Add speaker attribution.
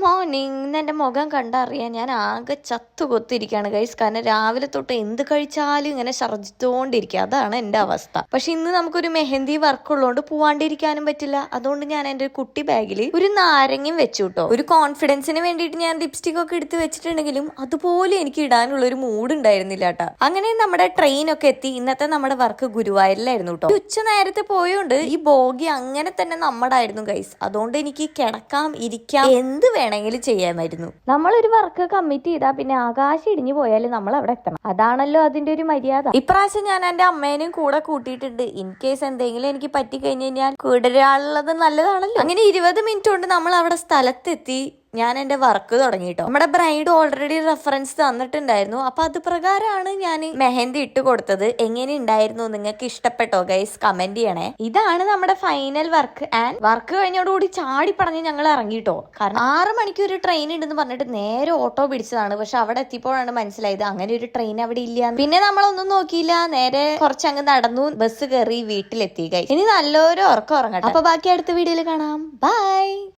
Speaker 1: Morning. ഇന്ന് എൻ്റെ മുഖം കണ്ടറിയാൻ ഞാൻ ആകെ ചത്തുകൊത്തിരിക്കുകയാണ് ഗൈസ്. കാരണം രാവിലെ തൊട്ട് എന്ത് കഴിച്ചാലും ഇങ്ങനെ ഛർദ്ദിച്ചുകൊണ്ടിരിക്കുക. അതാണ് എൻ്റെ അവസ്ഥ. പക്ഷെ ഇന്ന് നമുക്കൊരു മെഹന്തി വർക്ക് ഉള്ളതുകൊണ്ട് പോവാണ്ടിരിക്കാനും പറ്റില്ല. അതുകൊണ്ട് ഞാൻ എൻ്റെ കുട്ടി ബാഗിൽ ഒരു നാരങ്ങയും വെച്ചു കേട്ടോ. ഒരു കോൺഫിഡൻസിന് വേണ്ടിയിട്ട് ഞാൻ ലിപ്സ്റ്റിക് ഒക്കെ എടുത്ത് വെച്ചിട്ടുണ്ടെങ്കിലും അതുപോലെ എനിക്ക് ഇടാനുള്ള ഒരു മൂഡ് ഉണ്ടായിരുന്നില്ല കേട്ടോ. അങ്ങനെ നമ്മുടെ ട്രെയിൻ ഒക്കെ എത്തി. ഇന്നത്തെ നമ്മുടെ വർക്ക് ഗുരുവായൂരിലായിരുന്നു കേട്ടോ. ഉച്ച നേരത്തെ പോയോണ്ട് ഈ ബോഗി അങ്ങനെ തന്നെ നമ്മുടെ ആയിരുന്നു ഗൈസ്. അതുകൊണ്ട് എനിക്ക് കിടക്കാം ഇരിക്കാം എന്ത് വേണമെങ്കിലും ചെയ്യാമായിരുന്നു. നമ്മളൊരു വർക്ക് കമ്മിറ്റ് ചെയ്താൽ പിന്നെ ആകാശം ഇടിഞ്ഞു പോയാലും നമ്മൾ അവിടെ എത്തണം. അതാണല്ലോ അതിന്റെ ഒരു മര്യാദ. ഇപ്രാവശ്യം ഞാൻ എന്റെ അമ്മേനെയും കൂടെ കൂട്ടിയിട്ടുണ്ട്. ഇൻ കേസ് എന്തെങ്കിലും എനിക്ക് പറ്റി കഴിഞ്ഞ് കഴിഞ്ഞാൽ കൂടെ ഒരാളുള്ളത് നല്ലതാണല്ലോ. അങ്ങനെ 20 മിനിറ്റ് കൊണ്ട് നമ്മൾ അവിടെ സ്ഥലത്തെത്തി. ഞാൻ എൻ്റെ വർക്ക് തുടങ്ങി കേട്ടോ. നമ്മുടെ ബ്രൈഡ് ഓൾറെഡി റെഫറൻസ് തന്നിട്ടുണ്ടായിരുന്നു. അപ്പൊ അത് പ്രകാരമാണ് ഞാൻ മെഹന്തി ഇട്ട് കൊടുത്തത്. എങ്ങനെ ഉണ്ടായിരുന്നു, നിങ്ങൾക്ക് ഇഷ്ടപ്പെട്ടോ ഗൈസ്? കമന്റ് ചെയ്യണേ. ഇതാണ് നമ്മുടെ ഫൈനൽ വർക്ക്. ആൻഡ് വർക്ക് കഴിഞ്ഞോടുകൂടി ചാടി പറഞ്ഞ് ഞങ്ങൾ ഇറങ്ങിട്ടോ. കാരണം 6 മണിക്ക് ഒരു ട്രെയിൻ ഉണ്ടെന്ന് പറഞ്ഞിട്ട് നേരെ ഓട്ടോ പിടിച്ചതാണ്. പക്ഷെ അവിടെ എത്തിയപ്പോഴാണ് മനസ്സിലായത് അങ്ങനെ ഒരു ട്രെയിൻ അവിടെ ഇല്ല. പിന്നെ നമ്മളൊന്നും നോക്കിയില്ല, നേരെ കുറച്ചങ്ങ് നടന്നു, ബസ് കയറി വീട്ടിലെത്തി ഗൈസ്. ഇനി നല്ലൊരു ഉറക്കം ഉറങ്ങട്ടെ. അപ്പൊ ബാക്കി അടുത്ത വീഡിയോയിൽ കാണാം. ബൈ.